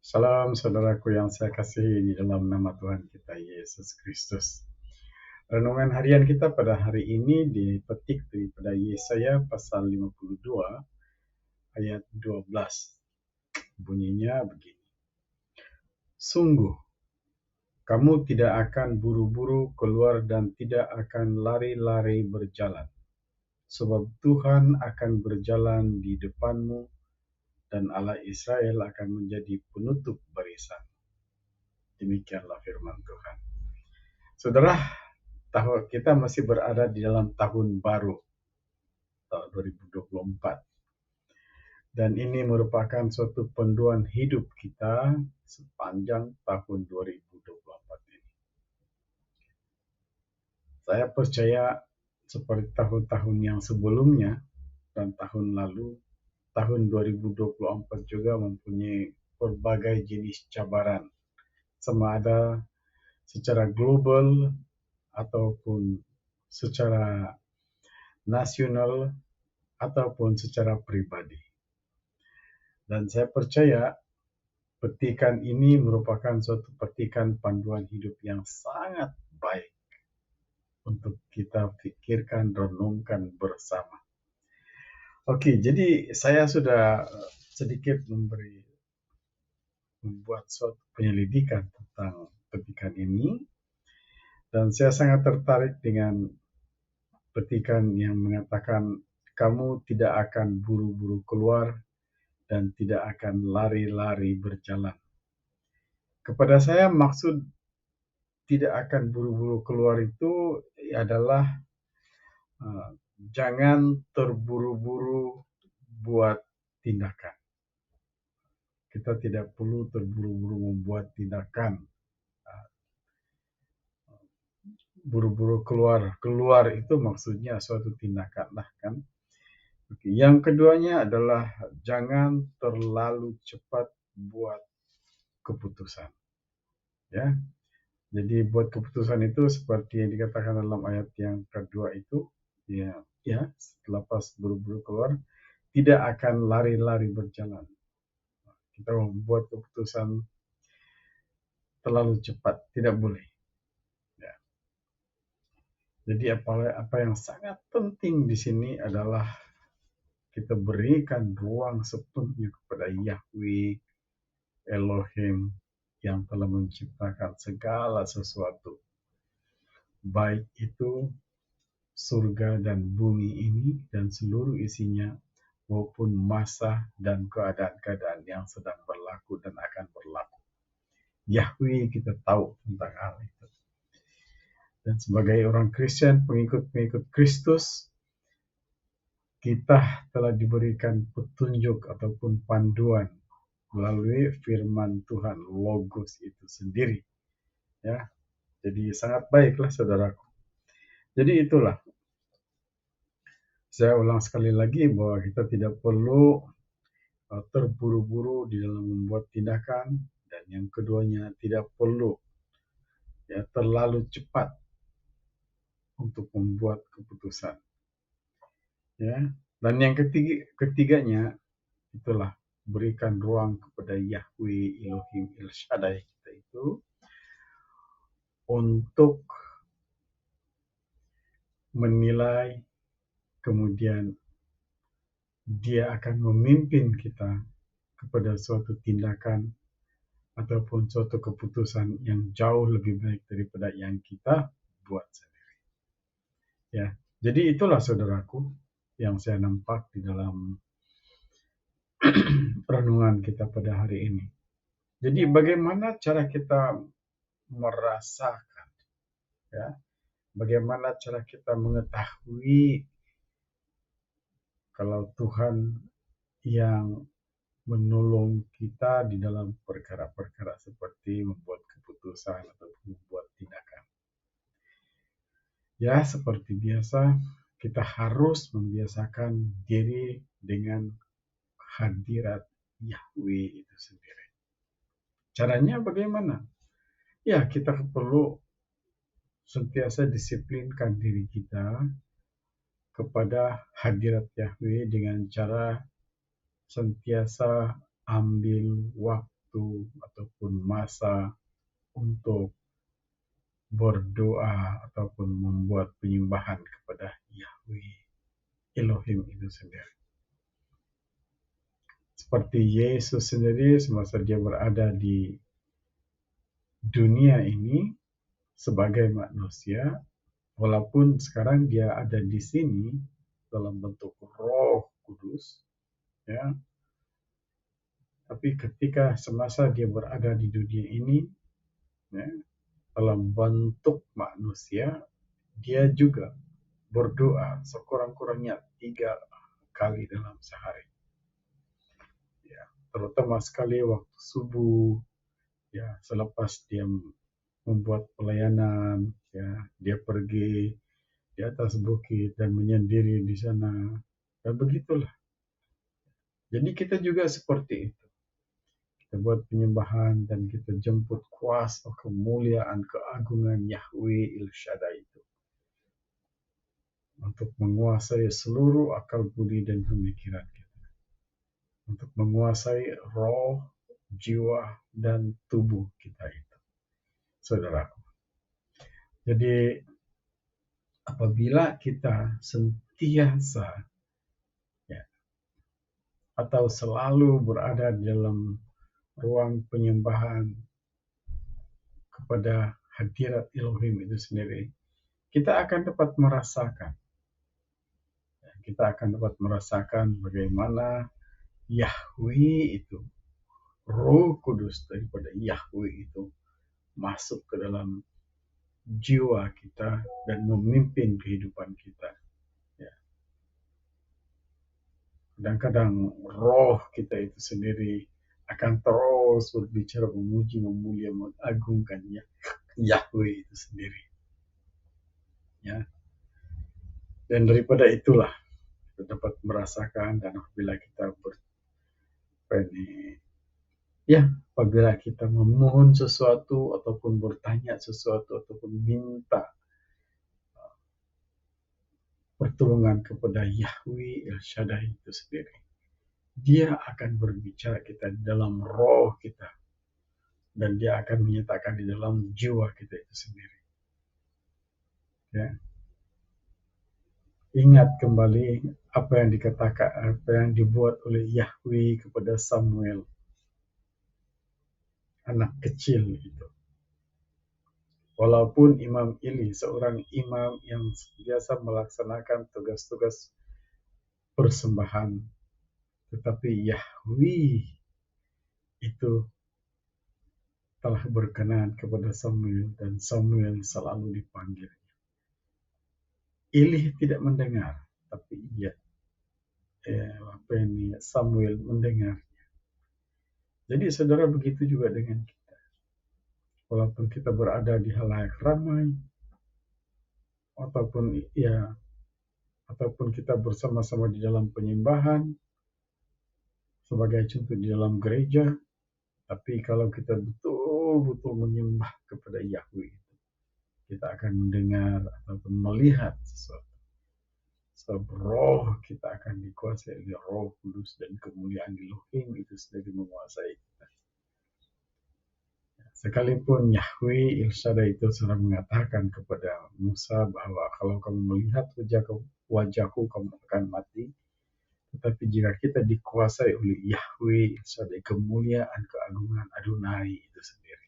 Salam saudaraku yang saya kasihi di dalam nama Tuhan kita Yesus Kristus. Renungan harian kita pada hari ini dipetik daripada Yesaya pasal 52 ayat 12. Bunyinya begini. Sungguh, kamu tidak akan buru-buru keluar dan tidak akan lari-lari berjalan. Sebab Tuhan akan berjalan di depanmu dan Allah Israel akan menjadi penutup barisan. Demikianlah firman Tuhan. Saudara, kita masih berada di dalam tahun baru, tahun 2024. Dan ini merupakan suatu panduan hidup kita sepanjang tahun 2024 ini. Saya percaya seperti tahun-tahun yang sebelumnya dan tahun lalu, tahun 2024 juga mempunyai berbagai jenis cabaran, sama ada secara global ataupun secara nasional ataupun secara pribadi. Dan saya percaya petikan ini merupakan suatu petikan panduan hidup yang sangat baik untuk kita pikirkan, renungkan bersama. Oke, jadi saya sudah sedikit membuat suatu penyelidikan tentang petikan ini, dan saya sangat tertarik dengan petikan yang mengatakan kamu tidak akan buru-buru keluar dan tidak akan lari-lari berjalan. Kepada saya maksud tidak akan buru-buru keluar itu adalah jangan terburu-buru buat tindakan. Kita tidak perlu terburu-buru membuat tindakan. Buru-buru keluar itu maksudnya suatu tindakan lah kan. Yang keduanya adalah jangan terlalu cepat buat keputusan. Ya. Jadi buat keputusan itu seperti yang dikatakan dalam ayat yang kedua itu, ya setelah pas buru-buru keluar, tidak akan lari-lari berjalan. Kita membuat keputusan terlalu cepat, tidak boleh. Ya. Jadi apa yang sangat penting di sini adalah kita berikan ruang sepenuhnya kepada Yahweh Elohim yang telah menciptakan segala sesuatu, baik itu surga dan bumi ini dan seluruh isinya, maupun masa dan keadaan-keadaan yang sedang berlaku dan akan berlaku. Yahweh kita tahu tentang hal itu. Dan sebagai orang Kristen, pengikut-pengikut Kristus, kita telah diberikan petunjuk ataupun panduan melalui firman Tuhan, Logos itu sendiri. Ya, jadi sangat baiklah saudaraku. Jadi itulah, saya ulang sekali lagi bahwa kita tidak perlu terburu-buru di dalam membuat tindakan, dan yang keduanya tidak perlu terlalu cepat untuk membuat keputusan. Ya, dan yang ketiganya itulah berikan ruang kepada Yahweh Elohim El Shaddai kita itu untuk menilai, kemudian dia akan memimpin kita kepada suatu tindakan ataupun suatu keputusan yang jauh lebih baik daripada yang kita buat sendiri. Ya, jadi itulah saudaraku yang saya nampak di dalam renungan kita pada hari ini. Jadi bagaimana cara kita merasakan, ya, bagaimana cara kita mengetahui kalau Tuhan yang menolong kita di dalam perkara-perkara seperti membuat keputusan atau membuat tindakan. Ya, seperti biasa, kita harus membiasakan diri dengan hadirat Yahweh itu sendiri. Caranya bagaimana? Ya, kita perlu sentiasa disiplinkan diri kita kepada hadirat Yahweh dengan cara sentiasa ambil waktu ataupun masa untuk berdoa ataupun membuat penyembahan kepada Yahweh Elohim itu sendiri. Seperti Yesus sendiri semasa dia berada di dunia ini sebagai manusia, walaupun sekarang dia ada di sini dalam bentuk Roh Kudus, ya, tapi ketika semasa dia berada di dunia ini, ya, dalam bentuk manusia, dia juga berdoa sekurang-kurangnya 3 kali dalam sehari. Ya, terutama sekali waktu subuh, ya, selepas dia membuat pelayanan, ya, dia pergi di atas bukit dan menyendiri di sana, dan begitulah. Jadi kita juga seperti itu. Kita buat penyembahan dan kita jemput kuasa, kemuliaan, keagungan Yahweh El Shaddai itu untuk menguasai seluruh akal budi dan pemikiran kita, untuk menguasai roh, jiwa, dan tubuh kita itu, saudara. Jadi apabila kita sentiasa, ya, atau selalu berada di dalam ruang penyembahan kepada hadirat Elohim itu sendiri, kita akan dapat merasakan, bagaimana Yahweh itu, Roh Kudus daripada Yahweh itu masuk ke dalam jiwa kita dan memimpin kehidupan kita. Ya. Kadang-kadang roh kita itu sendiri akan terus berbicara, memuji, memulia, mengagungkan Yahweh itu sendiri. Ya. Dan daripada itulah kita dapat merasakan, dan apabila kita apabila kita memohon sesuatu ataupun bertanya sesuatu ataupun minta pertolongan kepada Yahweh El Shaddai itu sendiri, dia akan berbicara kita di dalam roh kita, dan dia akan menyatakan di dalam jiwa kita itu sendiri. Ya. Ingat kembali apa yang dikatakan, apa yang dibuat oleh Yahweh kepada Samuel, anak kecil itu. Walaupun Imam Eli, seorang imam yang biasa melaksanakan tugas-tugas persembahan, tetapi Yahweh itu telah berkenan kepada Samuel dan Samuel selalu dipanggil. Eli tidak mendengar, tapi Samuel mendengar. Jadi saudara, begitu juga dengan kita. Walaupun kita berada di halayak ramai, ataupun kita bersama-sama di dalam penyembahan, sebagai contoh di dalam gereja, tapi kalau kita betul-betul menyembah kepada Yahweh, kita akan mendengar ataupun melihat sesuatu. Sebab roh kita akan dikuasai oleh Roh Kudus, dan kemuliaan Elohim itu sendiri menguasai kita. Sekalipun Yahweh El Shaddai itu sudah mengatakan kepada Musa bahwa kalau kamu melihat wajahku kamu akan mati, tetapi jika kita dikuasai oleh Yahweh El Shaddai, kemuliaan, keagungan Adonai itu sendiri,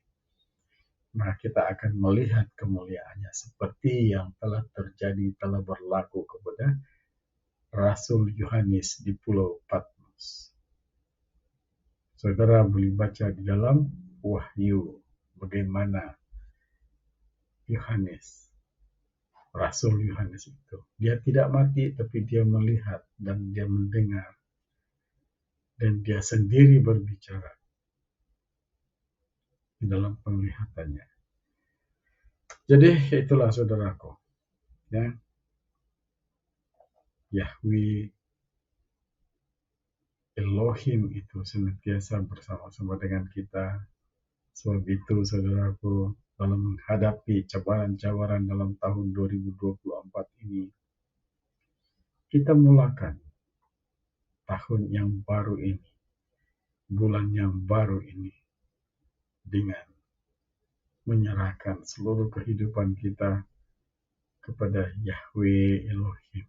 maka kita akan melihat kemuliaannya seperti yang telah berlaku kepada Rasul Yohanes di Pulau Patmos. Saudara boleh baca di dalam Wahyu bagaimana Rasul Yohanes itu. Dia tidak mati, tapi dia melihat dan dia mendengar, dan dia sendiri berbicara di dalam penglihatannya. Jadi itulah saudaraku, ya, Yahweh Elohim itu senantiasa bersama-sama dengan kita. Sebab itu saudaraku, dalam menghadapi cabaran-cabaran dalam tahun 2024 ini, kita mulakan tahun yang baru ini, bulan yang baru ini, dengan menyerahkan seluruh kehidupan kita kepada Yahweh Elohim,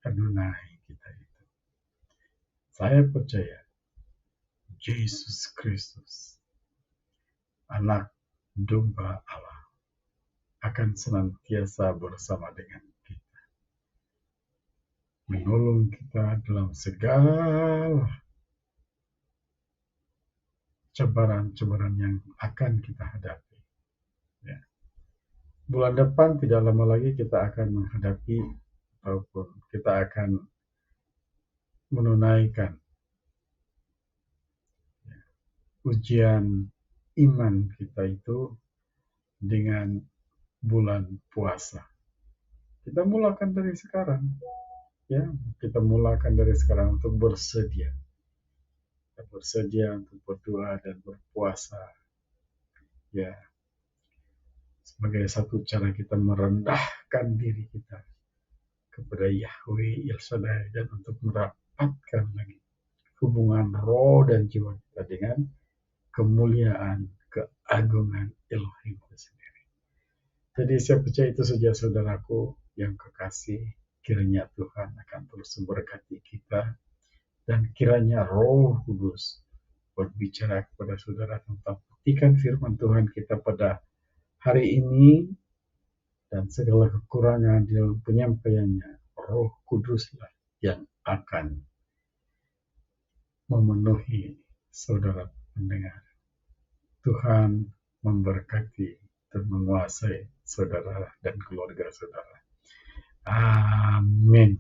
Adonai kita itu. Saya percaya Yesus Kristus, anak domba Allah, akan senantiasa bersama dengan kita, menolong kita dalam segala cobaan-cobaan yang akan kita hadapi. Ya. Bulan depan tidak lama lagi kita akan menghadapi ataupun kita akan menunaikan ujian iman kita itu dengan bulan puasa. Kita mulakan dari sekarang, ya. Kita mulakan dari sekarang untuk bersedia. Kita bersedia untuk berdoa dan berpuasa, ya, sebagai satu cara kita merendahkan diri kita kepada Yahweh El Shaddai dan untuk merapatkan lagi hubungan roh dan jiwa kita dengan kemuliaan, keagungan Elohim itu sendiri. Jadi saya percaya itu saja saudaraku yang kekasih, kiranya Tuhan akan terus memberkati kita dan kiranya Roh Kudus berbicara kepada saudara tentang petikan firman Tuhan kita pada hari ini dan segala kekurangan di dalam penyampaiannya. Roh Kuduslah yang akan memenuhi saudara pendengar. Tuhan memberkati dan menguasai saudara dan keluarga saudara. Amin.